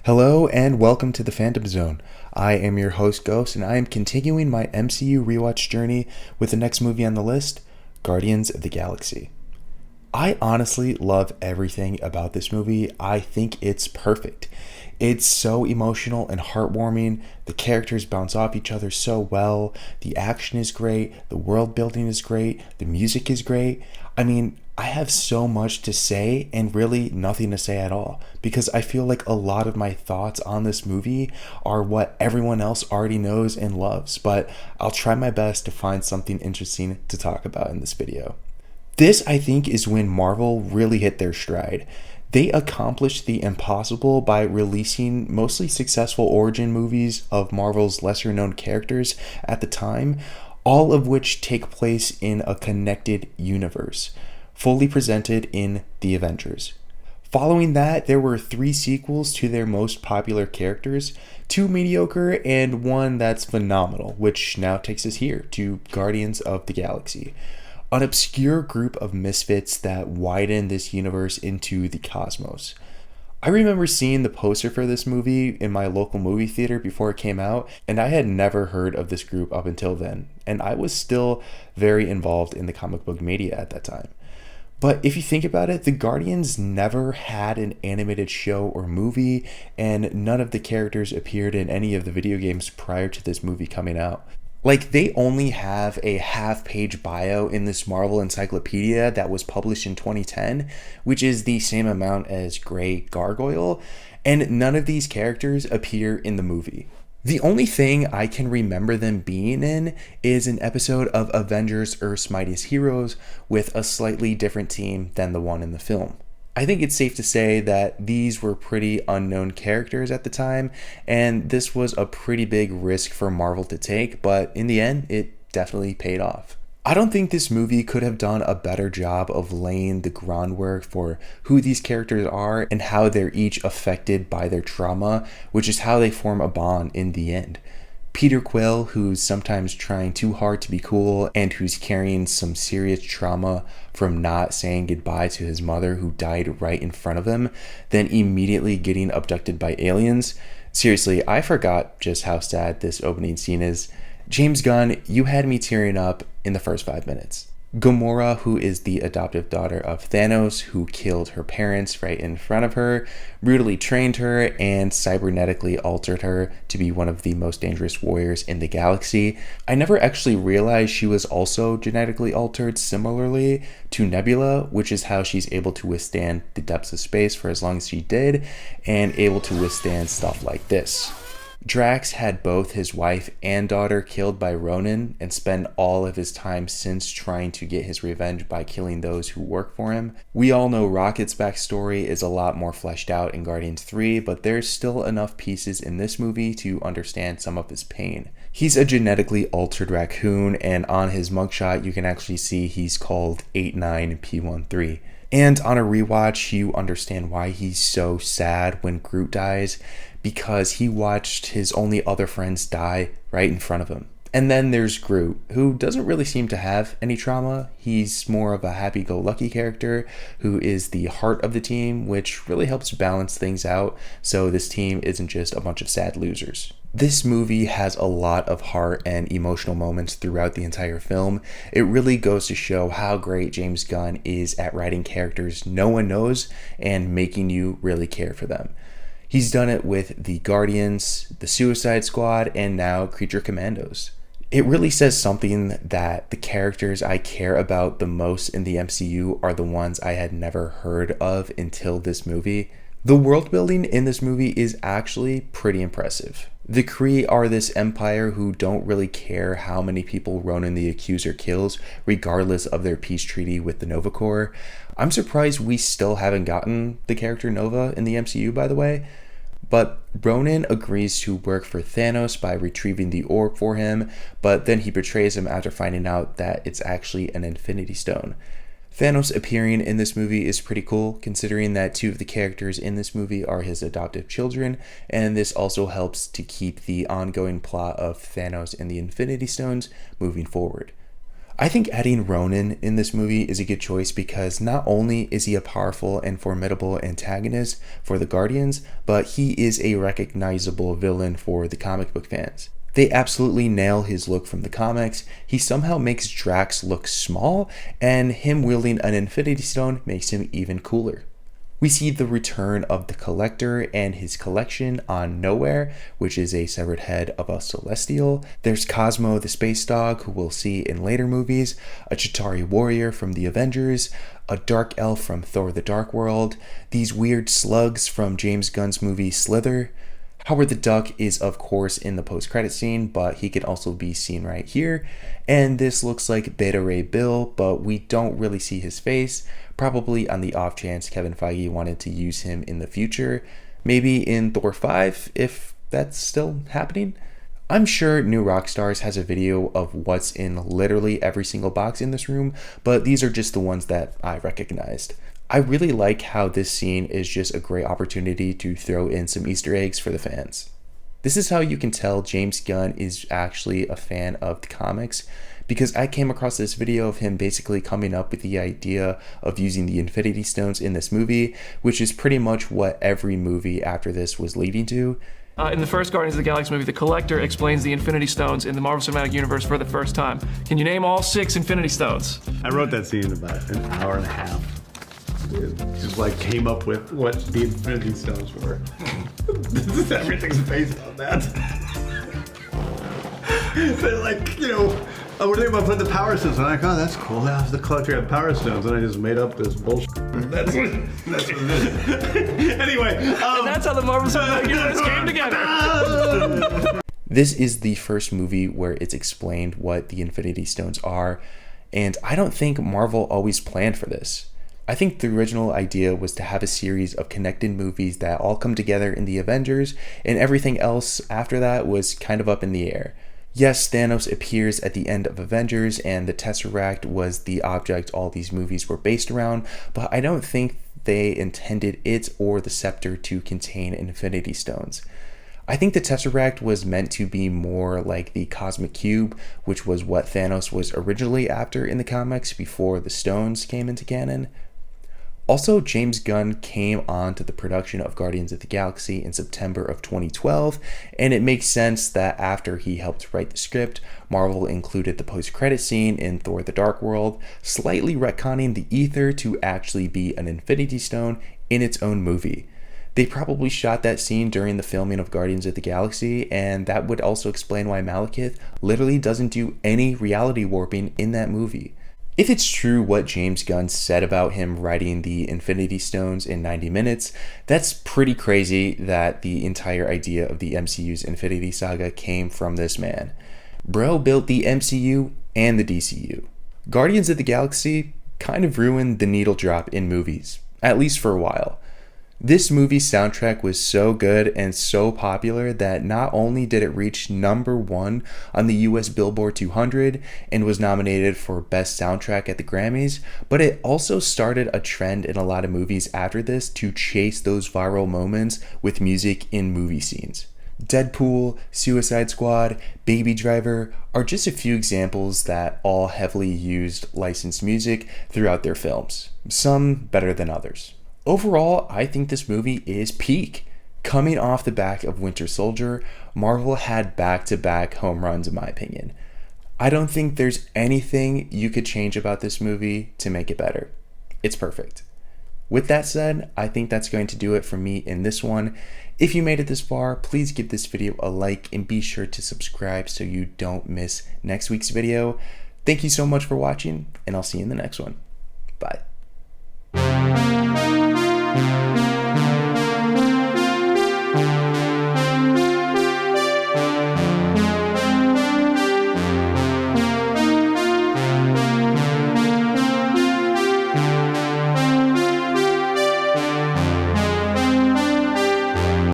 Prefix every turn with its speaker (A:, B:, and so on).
A: Hello and welcome to the Phantom Zone. I am your host Ghost and I am continuing my MCU rewatch journey with the next movie on the list, Guardians of the Galaxy. I honestly love everything about this movie. I think it's perfect. It's so emotional and heartwarming. The characters bounce off each other so well. The action is great. The world building is great. The music is great. I have so much to say and really nothing to say at all because I feel like a lot of my thoughts on this movie are what everyone else already knows and loves, but I'll try my best to find something interesting to talk about in this video. This, I think, is when Marvel really hit their stride. They accomplished the impossible by releasing mostly successful origin movies of Marvel's lesser known characters at the time, all of which take place in a connected universe, fully presented in The Avengers. Following that, there were 3 sequels to their most popular characters, 2 mediocre and 1 that's phenomenal, which now takes us here to Guardians of the Galaxy, an obscure group of misfits that widen this universe into the cosmos. I remember seeing the poster for this movie in my local movie theater before it came out, and I had never heard of this group up until then, and I was still very involved in the comic book media at that time. But if you think about it, the Guardians never had an animated show or movie, and none of the characters appeared in any of the video games prior to this movie coming out. They only have a half-page bio in this Marvel encyclopedia that was published in 2010, which is the same amount as Grey Gargoyle, and none of these characters appear in the movie. The only thing I can remember them being in is an episode of Avengers Earth's Mightiest Heroes with a slightly different team than the one in the film. I think it's safe to say that these were pretty unknown characters at the time, and this was a pretty big risk for Marvel to take, but in the end, it definitely paid off. I don't think this movie could have done a better job of laying the groundwork for who these characters are and how they're each affected by their trauma, which is how they form a bond in the end. Peter Quill, who's sometimes trying too hard to be cool and who's carrying some serious trauma from not saying goodbye to his mother who died right in front of him, then immediately getting abducted by aliens. Seriously, I forgot just how sad this opening scene is. James Gunn, you had me tearing up in the first 5 minutes. Gamora, who is the adoptive daughter of Thanos, who killed her parents right in front of her, brutally trained her, and cybernetically altered her to be one of the most dangerous warriors in the galaxy. I never actually realized she was also genetically altered similarly to Nebula, which is how she's able to withstand the depths of space for as long as she did, and able to withstand stuff like this. Drax had both his wife and daughter killed by Ronin and spent all of his time since trying to get his revenge by killing those who work for him. We all know Rocket's backstory is a lot more fleshed out in Guardians 3, but there's still enough pieces in this movie to understand some of his pain. He's a genetically altered raccoon, and on his mugshot you can actually see he's called 89P13. And on a rewatch, you understand why he's so sad when Groot dies, because he watched his only other friends die right in front of him. And then there's Groot, who doesn't really seem to have any trauma. He's more of a happy-go-lucky character who is the heart of the team, which really helps balance things out so this team isn't just a bunch of sad losers. This movie has a lot of heart and emotional moments throughout the entire film. It really goes to show how great James Gunn is at writing characters no one knows and making you really care for them. He's done it with the Guardians, the Suicide Squad, and now Creature Commandos. It really says something that the characters I care about the most in the MCU are the ones I had never heard of until this movie. The world building in this movie is actually pretty impressive. The Kree are this empire who don't really care how many people Ronan the Accuser kills, regardless of their peace treaty with the Nova Corps. I'm surprised we still haven't gotten the character Nova in the MCU, by the way. But Ronan agrees to work for Thanos by retrieving the orb for him, but then he betrays him after finding out that it's actually an Infinity Stone. Thanos appearing in this movie is pretty cool, considering that 2 of the characters in this movie are his adoptive children, and this also helps to keep the ongoing plot of Thanos and the Infinity Stones moving forward. I think adding Ronan in this movie is a good choice because not only is he a powerful and formidable antagonist for the Guardians, but he is a recognizable villain for the comic book fans. They absolutely nail his look from the comics. He somehow makes Drax look small, and him wielding an Infinity Stone makes him even cooler. We see the return of the Collector and his collection on Nowhere, which is a severed head of a Celestial. There's Cosmo the space dog, who we'll see in later movies, a Chitauri warrior from the Avengers, a dark elf from Thor the Dark World, these weird slugs from James Gunn's movie Slither. Howard the Duck is of course in the post-credit scene, but he can also be seen right here. And this looks like Beta Ray Bill, but we don't really see his face, probably on the off chance Kevin Feige wanted to use him in the future. Maybe in Thor 5, if that's still happening. I'm sure New Rockstars has a video of what's in literally every single box in this room, but these are just the ones that I recognized. I really like how this scene is just a great opportunity to throw in some Easter eggs for the fans. This is how you can tell James Gunn is actually a fan of the comics, because I came across this video of him basically coming up with the idea of using the Infinity Stones in this movie, which is pretty much what every movie after this was leading to.
B: In the first Guardians of the Galaxy movie, the Collector explains the Infinity Stones in the Marvel Cinematic Universe for the first time. Can you name all 6 Infinity Stones?
C: I wrote that scene in about an hour and a half. Just like came up with what the Infinity Stones were. Everything's based on that. But like, you know, we're thinking about putting the Power Stones. I'm like, oh, that's cool. That's the Collector had Power Stones, and I just made up this bullshit. That's what it is. Anyway,
B: and that's how the Marvel Cinematic Universe came together.
A: This is the first movie where it's explained what the Infinity Stones are, and I don't think Marvel always planned for this. I think the original idea was to have a series of connected movies that all come together in the Avengers, and everything else after that was kind of up in the air. Yes, Thanos appears at the end of Avengers, and the Tesseract was the object all these movies were based around, but I don't think they intended it or the scepter to contain Infinity Stones. I think the Tesseract was meant to be more like the Cosmic Cube, which was what Thanos was originally after in the comics before the stones came into canon. Also, James Gunn came on to the production of Guardians of the Galaxy in September of 2012, and it makes sense that after he helped write the script, Marvel included the post-credit scene in Thor the Dark World, slightly retconning the ether to actually be an Infinity Stone in its own movie. They probably shot that scene during the filming of Guardians of the Galaxy, and that would also explain why Malekith literally doesn't do any reality warping in that movie. If it's true what James Gunn said about him writing the Infinity Stones in 90 minutes, that's pretty crazy that the entire idea of the MCU's Infinity Saga came from this man. Bro built the MCU and the DCU. Guardians of the Galaxy kind of ruined the needle drop in movies, at least for a while. This movie's soundtrack was so good and so popular that not only did it reach #1 on the US Billboard 200 and was nominated for Best Soundtrack at the Grammys, but it also started a trend in a lot of movies after this to chase those viral moments with music in movie scenes. Deadpool, Suicide Squad, Baby Driver are just a few examples that all heavily used licensed music throughout their films, some better than others. Overall, I think this movie is peak. Coming off the back of Winter Soldier, Marvel had back-to-back home runs in my opinion. I don't think there's anything you could change about this movie to make it better. It's perfect. With that said, I think that's going to do it for me in this one. If you made it this far, please give this video a like and be sure to subscribe so you don't miss next week's video. Thank you so much for watching, and I'll see you in the next one. Bye.